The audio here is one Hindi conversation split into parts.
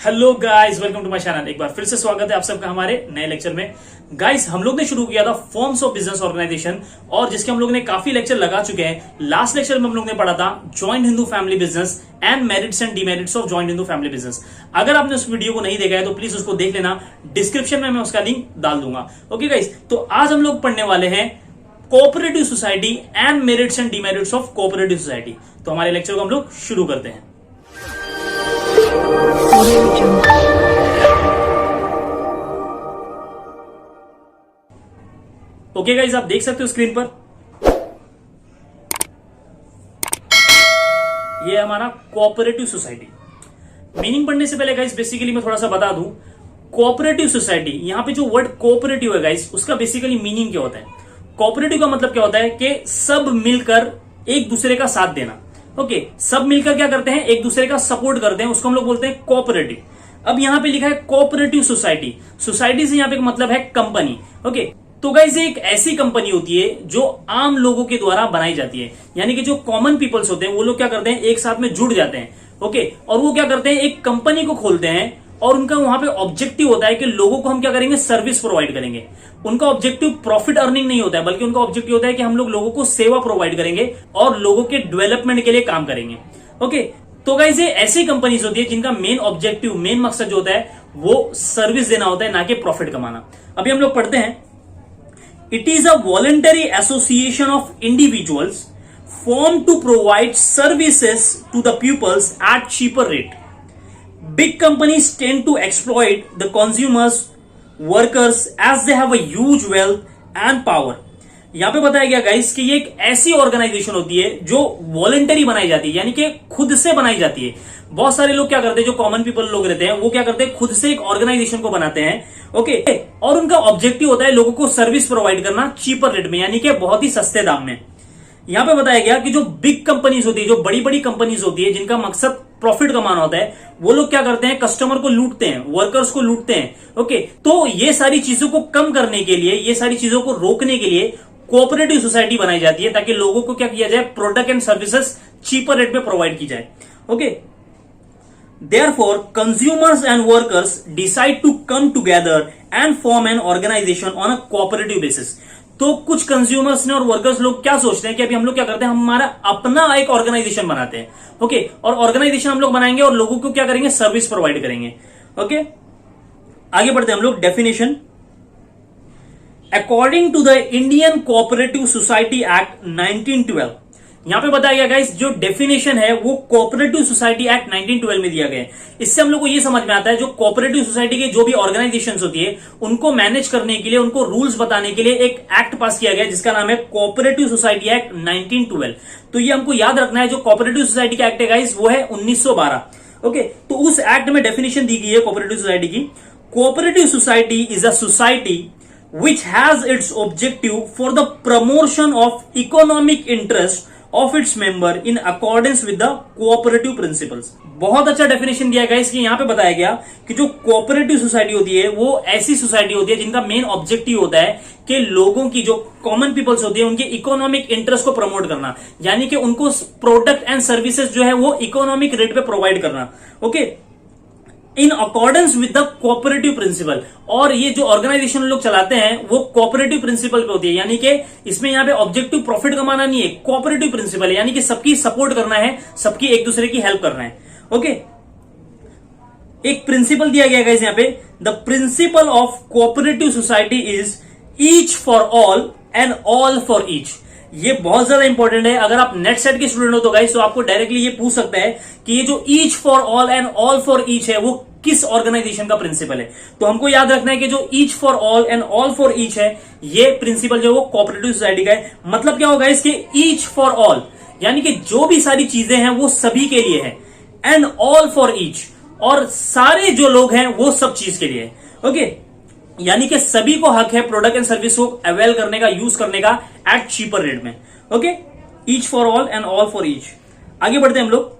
Hello guys, welcome to my channel. एक बार फिर से स्वागत है आप सबका हमारे नए लेक्चर में। गाइस, हम लोग ने शुरू किया था फॉर्म्स ऑफ बिजनेस ऑर्गेनाइजेशन और जिसके हम लोग ने काफी लेक्चर लगा चुके हैं। लास्ट लेक्चर में हम लोग ने पढ़ा था joint Hindu family business and merits and demerits of joint Hindu family business. अगर आपने उस वीडियो को नहीं देखा है तो प्लीज उसको देख लेना, डिस्क्रिप्शन में मैं उसका लिंक डाल दूंगा। ओके गाइस, तो आज हम लोग पढ़ने वाले हैं cooperative society and merits and demerits of cooperative society. तो हमारे लेक्चर को हम लोग शुरू करते हैं। ओके गाइस, आप देख सकते हो स्क्रीन पर ये है हमारा कोऑपरेटिव सोसाइटी। मीनिंग पढ़ने से पहले गाइस बेसिकली मैं थोड़ा सा बता दूं, कोऑपरेटिव सोसाइटी, यहां पे जो वर्ड कोऑपरेटिव है गाइस, उसका बेसिकली मीनिंग क्या होता है। कोऑपरेटिव का मतलब क्या होता है कि सब मिलकर एक दूसरे का साथ देना। ओके, सब मिलकर क्या करते हैं, एक दूसरे का सपोर्ट करते हैं, उसको हम लोग बोलते हैं कोऑपरेटिव। अब यहां पे लिखा है कोऑपरेटिव सोसाइटी। सोसाइटी से यहां पे मतलब है कंपनी। ओके, तो गाइस ये एक ऐसी कंपनी होती है जो आम लोगों के द्वारा बनाई जाती है, यानी कि जो कॉमन पीपल्स होते हैं वो लोग क्या करते हैं, एक साथ में जुड़ जाते हैं। ओके, और वो क्या करते हैं, एक कंपनी को खोलते हैं और उनका वहां पे ऑब्जेक्टिव होता है कि लोगों को हम क्या करेंगे, सर्विस प्रोवाइड करेंगे। उनका ऑब्जेक्टिव प्रॉफिट अर्निंग नहीं होता है, बल्कि उनका ऑब्जेक्टिव होता है कि हम लोग लोगों को सेवा प्रोवाइड करेंगे और लोगों के डेवलपमेंट के लिए काम करेंगे। ओके, तो गाइस ये ऐसी कंपनीज होती है जिनका मेन ऑब्जेक्टिव, मेन मकसद जो होता है वो सर्विस देना होता है, ना कि प्रॉफिट कमाना। अभी हम लोग पढ़ते हैं, it is a voluntary association of individuals formed to provide services to the pupils at cheaper rate. Big companies tend to exploit the consumers, workers as they have a huge wealth and power. यहां पे बताया गया गाइस कि ये एक ऐसी ऑर्गेनाइजेशन होती है जो वॉलंटरी बनाई जाती है, यानी कि खुद से बनाई जाती है। बहुत सारे लोग क्या करते हैं, जो कॉमन पीपल लोग रहते हैं, वो क्या करते हैं, खुद से एक ऑर्गेनाइजेशन को बनाते हैं। ओके, और उनका ऑब्जेक्टिव होता है लोगों को सर्विस प्रोवाइड करना चीपर रेट में, यानी कि बहुत ही सस्ते दाम में। यहां पे बताया गया कि जो बिग कंपनीज होती है, जो बड़ी बड़ी कंपनीज होती है जिनका मकसद प्रॉफिट कमाना होता है, वो लोग क्या करते हैं, कस्टमर को लूटते हैं, वर्कर्स को लूटते हैं। ओके, तो ये सारी चीजों को कम करने के लिए, ये सारी चीजों को रोकने के लिए कोऑपरेटिव सोसाइटी बनाई जाती है, ताकि लोगों को क्या किया जाए, product and services cheaper rate में प्रोवाइड की जाए। Okay, therefore consumers and workers decide to come together and form an organization on a cooperative basis. तो कुछ कंज्यूमर्स ने और वर्कर्स लोग क्या सोचते हैं कि अभी हम लोग क्या करते हैं, हमारा अपना एक ऑर्गेनाइजेशन बनाते हैं। ओके, और ऑर्गेनाइजेशन हम लोग बनाएंगे और लोगों को क्या करेंगे, सर्विस प्रोवाइड करेंगे। ओके, आगे बढ़ते हैं हम लोग। Definition, according to the Indian cooperative society act 1912, यहां पे बताया गया गाइस, जो डेफिनेशन है वो कोऑपरेटिव सोसाइटी एक्ट 1912 में दिया गया है। इससे हम लोग को ये समझ में आता है, जो कोऑपरेटिव सोसाइटी के जो भी ऑर्गेनाइजेशंस होती है उनको मैनेज करने के लिए, उनको रूल्स बताने के लिए एक एक्ट पास किया गया जिसका नाम है कोऑपरेटिव सोसाइटी एक्ट 1912। तो ये हमको याद रखना है, जो कोऑपरेटिव सोसाइटी का एक्ट है गाइस वो है 1912। ओके, तो उस एक्ट में डेफिनेशन दी गई है कोऑपरेटिव सोसाइटी की। Cooperative society is a society which has its objective for the promotion of economic interest of its member in accordance with the cooperative principles. बहुत अच्छा डेफिनेशन दिया गया इसकी। यहां पे बताया गया कि जो कोऑपरेटिव सोसाइटी होती है वो ऐसी सोसाइटी होती है जिनका मेन ऑब्जेक्टिव होता है कि लोगों की, जो कॉमन पीपल्स होती है, उनके इकोनॉमिक इंटरेस्ट को प्रमोट करना, यानी कि उनको प्रोडक्ट एंड सर्विसेज जो है वो इकोनॉमिक रेट पे प्रोवाइड करना। Okay, in accordance with the cooperative principal. और ये जो ऑर्गेनाइजेशन लोग चलाते हैं वो कोऑपरेटिव प्रिंसिपल पे होती है, यानी कि इसमें यहाँ पे ऑब्जेक्टिव प्रॉफिट कमाना नहीं है, कोऑपरेटिव प्रिंसिपल है, यानी कि सबकी सपोर्ट करना है, सबकी एक दूसरे की हेल्प करना है। ओके, एक प्रिंसिपल दिया गया है यहाँ पे, the principle of cooperative society is each for all and all for each. ये बहुत ज्यादा इंपॉर्टेंट है। अगर आप नेट सेट के स्टूडेंट हो तो गाइस, तो आपको डायरेक्टली ये पूछ सकता है कि ये जो each for all and all for each है वो किस ऑर्गेनाइजेशन का प्रिंसिपल है। तो हमको याद रखना है कि जो each for all and all for each है, ये प्रिंसिपल जो वो कोऑपरेटिव सोसाइटी का है। मतलब क्या होगा इसके, ईच फॉर ऑल, यानी कि जो भी सारी चीजें हैं वो सभी के लिए है, एंड ऑल फॉर ईच, और सारे जो लोग हैं वो सब चीज के लिए है। ओके, यानी कि सभी को हक है प्रोडक्ट एंड सर्विस को अवेल करने का, यूज करने का एट चीपर रेट में। Okay, each for all and all for each. आगे बढ़ते हैं हम लोग।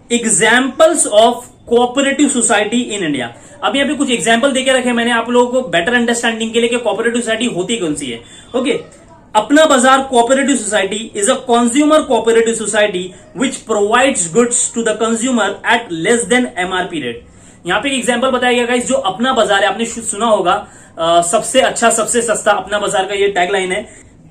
Examples of cooperative society in India. अब यहाँ पे कुछ एग्जाम्पल देके रखे मैंने आप लोगों को बेटर अंडरस्टैंडिंग के लिए कि कोऑपरेटिव सोसाइटी होती कौन सी है। Okay, Apna Bazar cooperative society is a consumer cooperative society which provides goods to the consumer at less than MRP rate. यहां पे एक एग्जांपल बताया गया गाइस, जो अपना बाजार है, आपने सुना होगा सबसे अच्छा सबसे सस्ता अपना बाजार का ये टैगलाइन है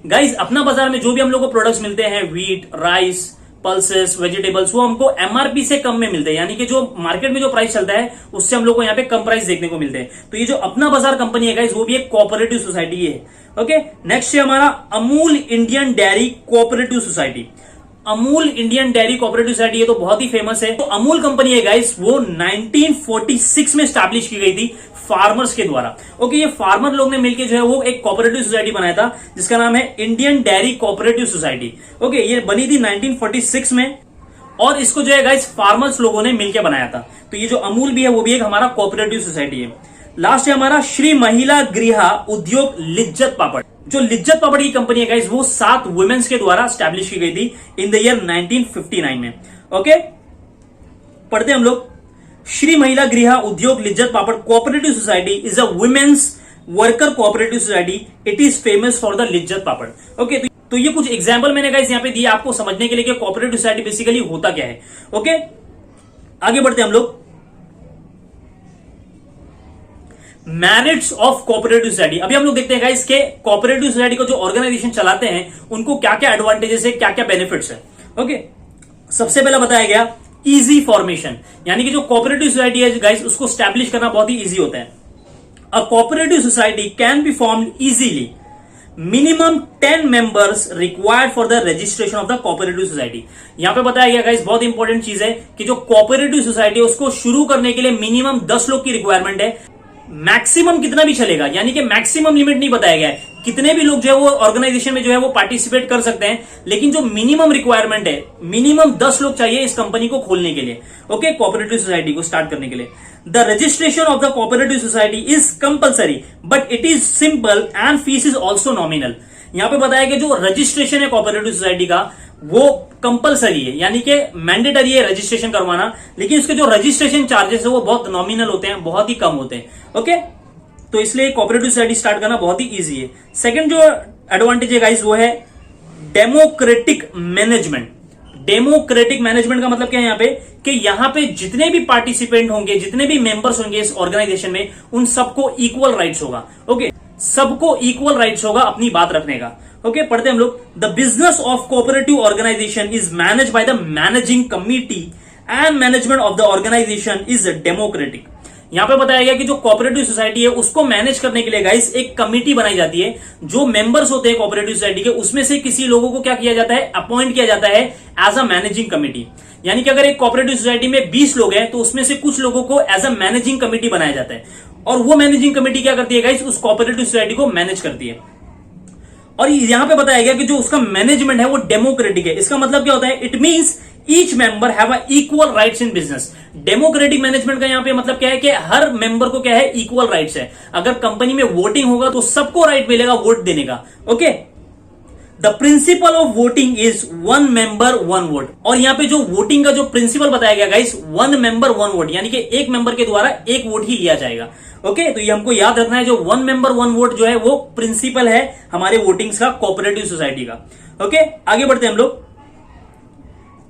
गाइस। अपना बाजार में जो भी हम लोग को प्रोडक्ट्स मिलते हैं, व्हीट, राइस, पल्सेस, वेजिटेबल्स, वो हमको एमआरपी से कम में मिलते हैं, यानी कि जो मार्केट में जो प्राइस चलता है उससे हम लोग को यहाँ पे कम प्राइस देखने को मिलते हैं। तो ये जो अपना बाजार कंपनी है गाइस, वो भी एक कोऑपरेटिव सोसाइटी है। ओके, नेक्स्ट है हमारा Amul Indian dairy cooperative society. Amul Indian dairy cooperative society, ये तो बहुत ही फेमस है। तो अमूल कंपनी है गाइस, वो 1946 में स्टैब्लिश की गई थी फार्मर्स के द्वारा। ओके, ये फार्मर लोग ने मिलकर जो है वो एक कोऑपरेटिव सोसाइटी बनाया था जिसका नाम है Indian dairy cooperative society. Okay, ये बनी थी 1946 में और इसको जो है गाइस फार्मर्स लोगों ने मिलकर बनाया था। तो ये जो अमूल भी है वो भी एक हमारा कोऑपरेटिव सोसाइटी है। लास्ट है हमारा श्री महिला गृह उद्योग लिज्जत पापड़। जो लिज्जत पापड़ की कंपनी है गाइस, वो 7 वुमेन्स के द्वारा स्टैब्लिश की गई थी इन द ईयर 1959 में। ओके, पढ़ते हैं हम लोग। Shri Mahila Griha Udyog Lijjat Papad cooperative society is a women's worker cooperative society. It is famous for the Lijjat Papad. Okay, तो ये कुछ एग्जाम्पल मैंने गाइस यहाँ पे दिया आपको समझने के लिए कि कोऑपरेटिव सोसाइटी बेसिकली होता क्या है। ओके, आगे बढ़ते हैं हम लोग। Merits of cooperative society. अभी हम लोग देखते हैं गाइस के कोऑपरेटिव सोसाइटी को जो ऑर्गेनाइजेशन चलाते हैं उनको क्या क्या एडवांटेजेस है, क्या क्या बेनिफिट्स है। ओके, सबसे पहला बताया गया इजी फॉर्मेशन, यानी कि जो कोऑपरेटिव सोसाइटी है गाइस उसको स्टैब्लिश करना बहुत ही इजी होता है। A cooperative society can be formed easily. Minimum 10 members required for the registration of the cooperative society. यहां पे बताया गया गाइस, बहुत इंपॉर्टेंट चीज है कि जो कोऑपरेटिव सोसाइटी है उसको शुरू करने के लिए मिनिमम 10 लोग की रिक्वायरमेंट है। मैक्सिमम कितना भी चलेगा, यानी कि मैक्सिमम लिमिट नहीं बताया गया है, कितने भी लोग जो है वो ऑर्गेनाइजेशन में जो है वो पार्टिसिपेट कर सकते हैं, लेकिन जो मिनिमम रिक्वायरमेंट है, मिनिमम 10 लोग चाहिए इस कंपनी को खोलने के लिए। ओके, कोऑपरेटिव सोसाइटी को स्टार्ट करने के लिए। The registration of the cooperative society is compulsory but it is simple and fees is also nominal. यहां पे बताया गया जो रजिस्ट्रेशन है कोऑपरेटिव सोसाइटी का वो कंपलसरी है, यानी कि मैंडेटरी है रजिस्ट्रेशन करवाना, लेकिन उसके जो रजिस्ट्रेशन चार्जेस है वो बहुत नॉमिनल होते हैं, बहुत ही कम होते हैं। ओके, तो इसलिए कोऑपरेटिव सोसाइटी स्टार्ट करना बहुत ही इजी है। सेकंड जो एडवांटेज है गाइस वो है डेमोक्रेटिक मैनेजमेंट। डेमोक्रेटिक मैनेजमेंट का मतलब क्या है यहाँ पे, कि यहाँ पे जितने भी पार्टिसिपेंट होंगे, जितने भी मेंबर्स होंगे इस ऑर्गेनाइजेशन में, उन सबको इक्वल राइट्स होगा। ओके, सबको इक्वल राइट्स होगा अपनी बात रखने का। ओके, पढ़ते हैं हम लोग। The business of cooperative organisation is manage by the managing committee and management of the organisation is democratic. यहां पे बताया गया कि जो कोऑपरेटिव सोसाइटी है उसको मैनेज करने के लिए गाइस एक कमिटी बनाई जाती है। जो मेंबर्स होते हैं कोऑपरेटिव सोसाइटी के, उसमें से किसी लोगों को क्या किया जाता है, अपॉइंट किया जाता है एज अ मैनेजिंग कमिटी। यानी कि अगर एक कोऑपरेटिव सोसाइटी में 20 लोग हैं तो उसमें से कुछ लोगों को एज अ मैनेजिंग कमिटी बनाया जाता है, और वो मैनेजिंग कमिटी क्या करती है गाइस, उस कोऑपरेटिव सोसाइटी को मैनेज करती है। और यहां पे बताया गया कि जो उसका मैनेजमेंट है वो डेमोक्रेटिक है। इसका मतलब क्या होता है, it means each member have equal rights in business. Democratic management का यहां पे मतलब क्या है कि हर मेंबर को क्या है, इक्वल राइट्स है। अगर कंपनी में वोटिंग होगा तो सबको राइट मिलेगा वोट देने का। Okay, the principle of voting is 1 member 1 vote. और यहां पे जो वोटिंग का जो प्रिंसिपल बताया गया गाइस, 1 मेंबर 1 वोट, यानी कि एक मेंबर के द्वारा एक वोट ही लिया जाएगा। ओके, तो ये हमको याद रखना है, जो 1 मेंबर 1 वोट जो है वो प्रिंसिपल है हमारे वोटिंग्स का, कोऑपरेटिव सोसाइटी का। ओके, आगे बढ़ते हैं हम लोग।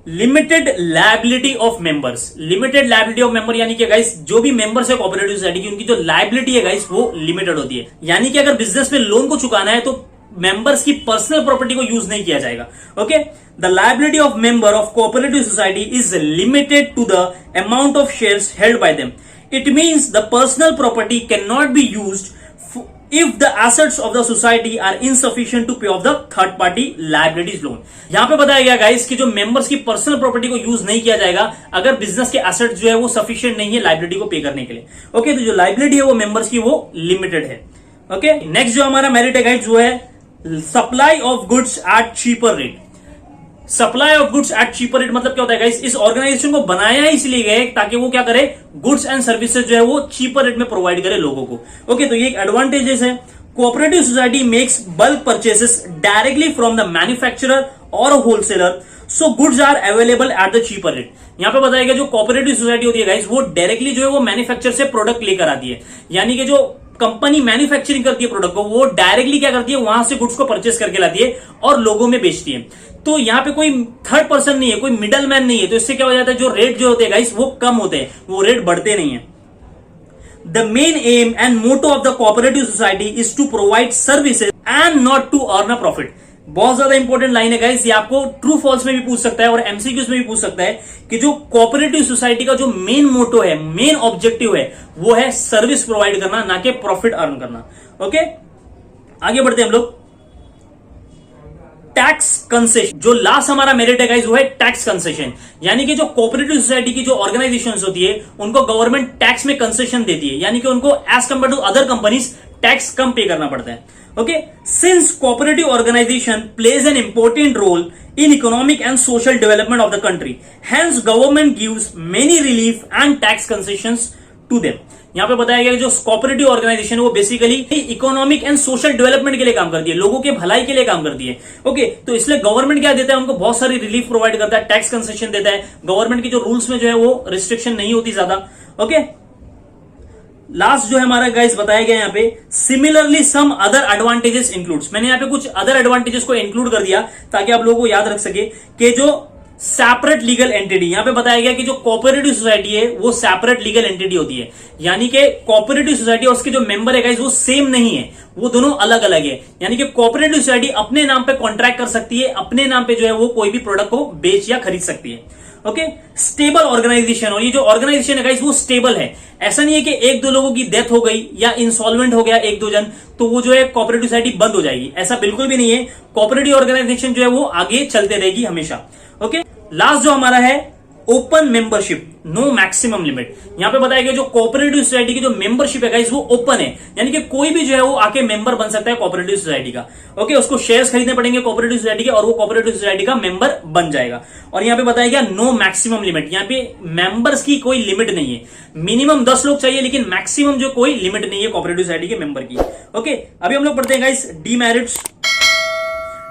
Limited liability of members. Limited liability of member यानी कि गाइस जो भी मेंबर्स है कोऑपरेटिव सोसाइटी की, उनकी जो लायबिलिटी है गाइस वो लिमिटेड होती है। यानी कि अगर बिजनेस में लोन को चुकाना है तो मेंबर्स की पर्सनल प्रॉपर्टी को यूज नहीं किया जाएगा। Okay, the liability of member of cooperative society is limited to the amount of shares held by them. It means the personal property cannot be used if the assets of the society are insufficient to pay off the third party liabilities loan। यहां पे बताया गया गाइस कि जो मेंबर्स की पर्सनल प्रॉपर्टी को यूज नहीं किया जाएगा अगर बिजनेस के एसेट्स जो है वो सफिशिएंट नहीं है लाइबिलिटी को पे करने के लिए। ओके, तो जो लाइबिलिटी है वो मेंबर्स की वो लिमिटेड है। ओके, नेक्स्ट जो हमारा मेरिट है गाइस वो है supply of goods at cheaper rate. Supply of goods at cheaper rate मतलब क्या होता है गाइस, इस ऑर्गेनाइजेशन को बनाया ही इसलिए गया ताकि वो क्या करे, गुड्स एंड सर्विसेज जो है वो चीपर रेट में प्रोवाइड करे लोगों को। ओके, तो ये एक एडवांटेजेस है। Cooperative society makes bulk purchases directly from the manufacturer और wholesaler, so goods are available at the cheaper rate. यहां पे बताया गया जो कोऑपरेटिव सोसाइटी होती है गाइस वो डायरेक्टली जो है वो मैन्युफैक्चर से प्रोडक्ट लेकर आती है, यानी कि जो कंपनी मैन्युफैक्चरिंग करती है प्रोडक्ट को, वो डायरेक्टली क्या करती है, वहां से गुड्स को परचेस करके लाती है और लोगों में बेचती है। तो यहां पे कोई थर्ड पर्सन नहीं है, कोई मिडल मैन नहीं है। तो इससे क्या हो जाता है, जो रेट जो होते हैं गाइस वो कम होते हैं, वो रेट बढ़ते नहीं है। The main aim and motto of the cooperative society is to provide services and not to earn a profit. बहुत ज्यादा इंपॉर्टेंट लाइन है गाइस, ये आपको ट्रू फॉल्स में भी पूछ सकता है और एमसीक्यूज में भी पूछ सकता है कि जो कोऑपरेटिव सोसाइटी का जो मेन मोटो है, मेन ऑब्जेक्टिव है, वो है सर्विस प्रोवाइड करना, ना कि प्रॉफिट अर्न करना। ओके, आगे बढ़ते हैं हम लोग। टैक्स कंसेशन, जो लास्ट हमारा मेरिट है गाइस वो है टैक्स कंसेशन। यानी कि जो कोऑपरेटिव सोसाइटी की जो ऑर्गेनाइजेशंस होती है उनको गवर्नमेंट टैक्स में कंसेशन देती है, यानी कि उनको as compare to other companies tax कम पे करना पड़ता है। Okay, since cooperative organization plays an important role in economic and social development of the country, hence government gives many relief and tax concessions to them। यहां पे बताया गया कि जो कोऑपरेटिव ऑर्गेनाइजेशन है वो basically economic and social development के लिए काम करती है, लोगों के भलाई के लिए काम करती है। ओके, तो इसलिए गवर्नमेंट क्या देता है, उनको बहुत सारी रिलीफ प्रोवाइड करता है, टैक्स कंसेशन देता है। गवर्नमेंट की जो रूल्स में जो है वो रिस्ट्रिक्शन नहीं होती ज्यादा। ओके, लास्ट जो है हमारा गाइस बताया गया यहाँ पे, similarly some other advantages includes. मैंने यहाँ पे कुछ अदर एडवांटेजेस को इंक्लूड कर दिया ताकि आप लोगों को याद रख सके कि जो सेपरेट लीगल एंटिटी, यहां पे बताया गया कि जो कोऑपरेटिव सोसाइटी है वो सेपरेट लीगल एंटिटी होती है। यानी कि कोऑपरेटिव सोसाइटी और उसके जो मेंबर है गाइस वो सेम नहीं है, वो दोनों अलग अलग है। यानी कि कोऑपरेटिव सोसाइटी अपने नाम पे कॉन्ट्रैक्ट कर सकती है, अपने नाम पे जो है वो कोई भी प्रोडक्ट को बेच या खरीद सकती है। ओके, स्टेबल ऑर्गेनाइजेशन, और ये जो ऑर्गेनाइजेशन है गाइस वो स्टेबल है। ऐसा नहीं है कि एक दो लोगों की डेथ हो गई या इंसॉल्वेंट हो गया एक दो जन तो वो जो है कोऑपरेटिव सोसाइटी बंद हो जाएगी, ऐसा बिल्कुल भी नहीं है। कोऑपरेटिव ऑर्गेनाइजेशन जो है वो आगे चलते रहेगी हमेशा। ओके, लास्ट जो हमारा है open membership, no maximum limit. यहां पे बताया गया जो कोऑपरेटिव सोसाइटी की जो मेंबरशिप है गाइस वो ओपन है, यानी कि कोई भी जो है वो आके मेंबर बन सकता है कोऑपरेटिव सोसाइटी का। ओके, उसको शेयर्स खरीदने पड़ेंगे कोऑपरेटिव सोसाइटी के और वो कोऑपरेटिव सोसाइटी का मेंबर बन जाएगा। और यहां पे बताया गया नो मैक्सिमम लिमिट, यहां पे मेंबर्स की कोई लिमिट नहीं है। मिनिमम 10 लोग चाहिए लेकिन मैक्सिमम जो कोई लिमिट नहीं है कोऑपरेटिव सोसाइटी के मेंबर की। ओके, अभी हम लोग पढ़ते हैं गाइस डीमेरिट्स।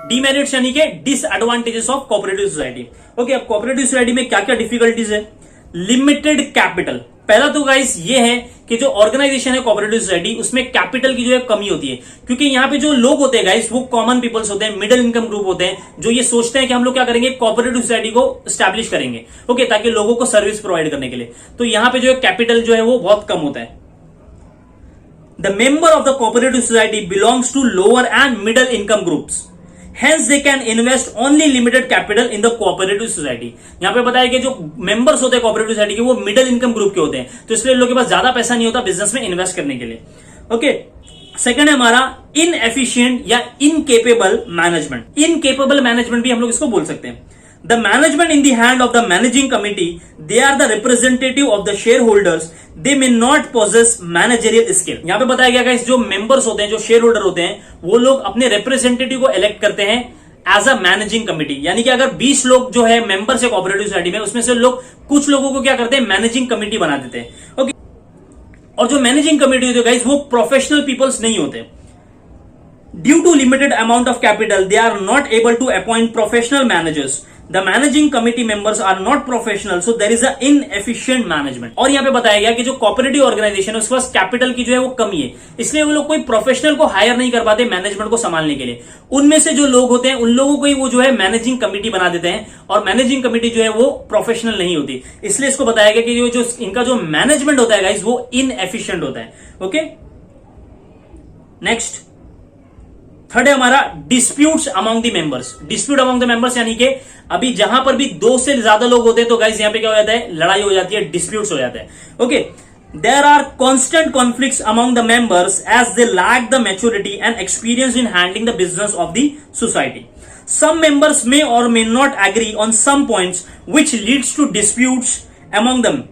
डीमेरिट्स यानी कि disadvantages of cooperative society. Okay, अब कोऑपरेटिव सोसाइटी में क्या क्या डिफिकल्टीज है। लिमिटेड कैपिटल, पहला तो गाइस ये है कि जो ऑर्गेनाइजेशन है कोऑपरेटिव सोसाइटी उसमें कैपिटल की जो है कमी होती है, क्योंकि यहां पे जो लोग होते हैं गाइस वो कॉमन पीपल्स होते हैं, मिडिल इनकम ग्रुप होते हैं, जो ये सोचते हैं कि हम लोग क्या करेंगे, कोऑपरेटिव सोसाइटी को स्टैब्लिश करेंगे। ओके, ताकि लोगों को सर्विस प्रोवाइड करने के लिए। तो यहां पे जो है कैपिटल जो है वो बहुत कम होता है। The member of the cooperative society belongs to lower and middle income groups, Hence they can invest only limited capital in the cooperative society। यहां पे बताया कि जो मेंबर्स होते हैं कोऑपरेटिव सोसाइटी के वो मिडिल इनकम ग्रुप के होते हैं, तो इसलिए लोगों के पास ज्यादा पैसा नहीं होता बिजनेस में इन्वेस्ट करने के लिए। ओके, सेकंड है हमारा इनएफिशिएंट या इनकेपेबल मैनेजमेंट। इनकेपेबल मैनेजमेंट भी हम लोग इसको बोल सकते हैं। The management in the hand of the managing committee, they are the representative of the shareholders, they may not possess managerial skill। यहां पे बताया गया गाइस जो मेंबर्स होते हैं, जो शेयर होल्डर होते हैं, वो लोग अपने रिप्रेजेंटेटिव को इलेक्ट करते हैं एज अ मैनेजिंग कमिटी। यानी कि अगर 20 लोग जो है मेंबर्स है कोऑपरेटिव सोसाइटी में, उसमें से लोग कुछ लोगों को क्या करते हैं, मैनेजिंग कमिटी बना देते हैं। ओके, और जो मैनेजिंग कमिटी होती है गाइस वो प्रोफेशनल पीपल्स नहीं होते। Due to limited amount of capital, they are not able to appoint professional managers. The managing committee members are not professional, so there is a inefficient management। और यहाँ पे बताया गया कि जो कोऑपरेटिव ऑर्गेनाइजेशन है उसके पास कैपिटल की जो है वो कमी है, इसलिए वो लोग कोई प्रोफेशनल को हायर नहीं कर पाते मैनेजमेंट को संभालने के लिए। उनमें से जो लोग होते हैं उन लोगों को ही वो जो है मैनेजिंग कमिटी बना देते हैं, और मैनेजिंग कमिटी जो है वो प्रोफेशनल नहीं होती, इसलिए इसको बताया गया कि जो इनका जो मैनेजमेंट होता है गाइस वो इनएफिशिएंट होता है। ओके, नेक्स्ट थर्ड है हमारा disputes among the members. Dispute among the members यानी कि अभी जहां पर भी 2 से ज्यादा लोग होते हैं तो गाइस यहां पे क्या हो जाता है, लड़ाई हो जाती है, डिस्प्यूट्स हो जाता है। Okay, there are constant conflicts among the members as they lack the maturity and experience in handling the business of the society. Some members may or may not agree on some points which leads to disputes among them.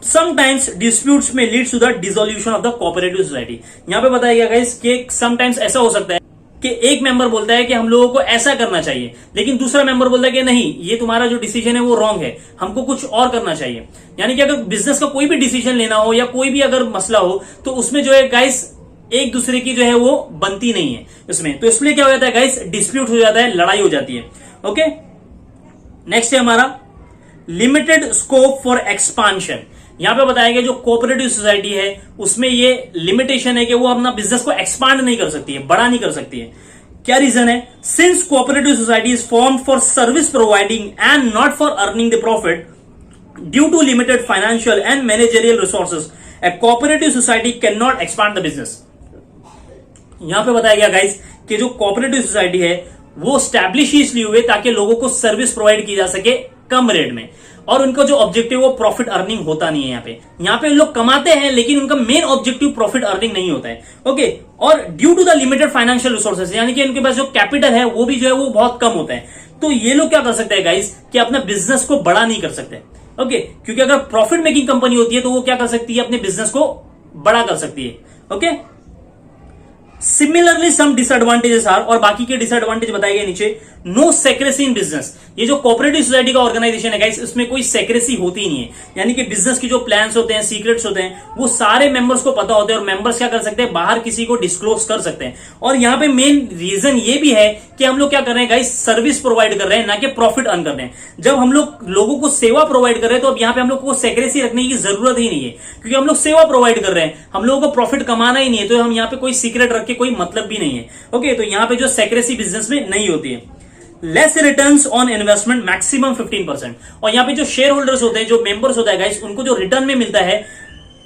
Sometimes disputes may lead to the dissolution of the cooperative society। यहां पे बताया गया गाइस कि sometimes ऐसा हो सकता है कि एक मेंबर बोलता है कि हम लोगों को ऐसा करना चाहिए, लेकिन दूसरा मेंबर बोलता है कि नहीं, ये तुम्हारा जो डिसीजन है वो रॉन्ग है, हमको कुछ और करना चाहिए। यानी कि अगर बिजनेस का कोई भी डिसीजन लेना हो या कोई भी अगर मसला हो तो उसमें जो है गाइस एक दूसरे की जो है वो बनती नहीं है इसमें, तो इसलिए क्या हो जाता है गाइस, डिस्प्यूट हो जाता है, लड़ाई हो जाती है। ओके, नेक्स्ट है हमारा लिमिटेड स्कोप फॉर एक्सपांशन। यहां पे बताया गया जो कोऑपरेटिव सोसाइटी है उसमें ये लिमिटेशन है कि वो अपना बिजनेस को एक्सपांड नहीं कर सकती है, बड़ा नहीं कर सकती है। क्या रीजन है? Since cooperative society is formed for service providing and not for earning the profit due to limited financial and managerial resources, a cooperative society can not expand the business. यहां पे बताया गया गाइस कि जो कोऑपरेटिव सोसाइटी है वो स्टैब्लिश इसलिए हुए ताकि लोगों को सर्विस प्रोवाइड की जा सके कम रेट में, और उनका जो ऑब्जेक्टिव वो प्रॉफिट अर्निंग होता नहीं है। यहाँ पे लोग कमाते हैं लेकिन उनका मेन ऑब्जेक्टिव प्रॉफिट अर्निंग नहीं होता है। ओके, और due to the limited financial resources, यानी कि उनके पास जो कैपिटल है वो भी जो है वो बहुत कम होता है। तो ये लोग क्या कर सकते हैं गाइस कि अपना बिजनेस को बड़ा नहीं कर सकते। ओके, क्योंकि अगर प्रॉफिट मेकिंग कंपनी होती है तो वो क्या कर सकती है, अपने बिजनेस को बड़ा कर सकती है। Okay, similarly some disadvantages are, और बाकी के डिसएडवांटेज बताए गए नीचे। नो सेक्रेसी इन बिजनेस, ये जो कोऑपरेटिव सोसाइटी का ऑर्गेनाइजेशन है गाइस इसमें कोई सेक्रेसी होती ही नहीं है, यानी कि बिजनेस की जो प्लान्स होते हैं, सीक्रेट्स होते हैं, वो सारे मेंबर्स को पता होते हैं और मेंबर्स क्या कर सकते हैं, बाहर किसी को डिस्क्लोज कर सकते हैं। और यहाँ पे मेन रीजन ये भी है कि हम लोग क्या कर रहे हैं गाइस, सर्विस प्रोवाइड कर रहे हैं, ना कि प्रॉफिट अर्न कर रहे हैं। जब हम लोग लोगों को सेवा प्रोवाइड कर रहे हैं तो अब यहाँ पे हम लोग को सेक्रेसी रखने की जरूरत ही नहीं है, क्योंकि हम लोग सेवा प्रोवाइड कर रहे हैं, हम लोगों को प्रॉफिट कमाना ही नहीं है, तो हम यहाँ पे कोई सीक्रेट रख के कोई मतलब भी नहीं है। ओके, तो यहाँ पे जो सेक्रेसी बिजनेस में नहीं होती है। Less returns on investment, maximum 15%, और यहाँ पे जो शेयर होल्डर्स होते हैं, जो मेंबर्स होता है गाइस, उनको जो रिटर्न में मिलता है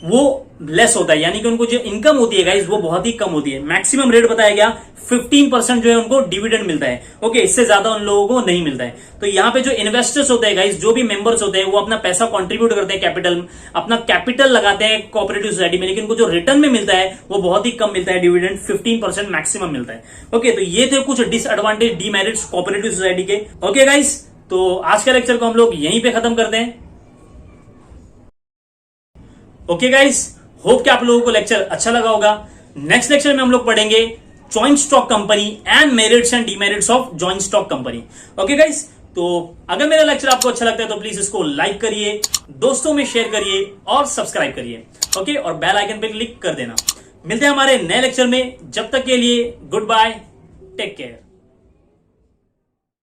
वो लेस होता है, यानी कि उनको जो इनकम होती है गाइस वो बहुत ही कम होती है। मैक्सिमम रेट बताया गया 15% जो है उनको डिविडेंड मिलता है। ओके, इससे ज्यादा उन लोगों को नहीं मिलता है। तो यहाँ पे जो इन्वेस्टर्स होते हैं गाइस, जो भी मेंबर्स होते हैं, वो अपना पैसा कंट्रीब्यूट करते हैं, कैपिटल अपना कैपिटल लगाते हैं कोऑपरेटिव सोसाइटी में, लेकिन उनको जो रिटर्न में मिलता है वो बहुत ही कम मिलता है, डिविडेंड 15% मैक्सिमम मिलता है। ओके, तो ये थे कुछ डिसएडवांटेज, डीमेरिट्स कोऑपरेटिव सोसाइटी के। ओके गाइस, तो आज का लेक्चर को हम लोग यहीं पे खत्म करते हैं। ओके गाइस, होप कि आप लोगों को लेक्चर अच्छा लगा होगा। नेक्स्ट लेक्चर में हम लोग पढ़ेंगे joint stock company and merits and demerits of joint stock company. Okay guys, तो अगर मेरा लेक्चर आपको अच्छा लगता है तो प्लीज इसको लाइक करिए, दोस्तों में शेयर करिए और सब्सक्राइब करिए। ओके, और बेल आइकन पे क्लिक कर देना। मिलते हैं हमारे नए लेक्चर में, जब तक के लिए गुड बाय, टेक केयर।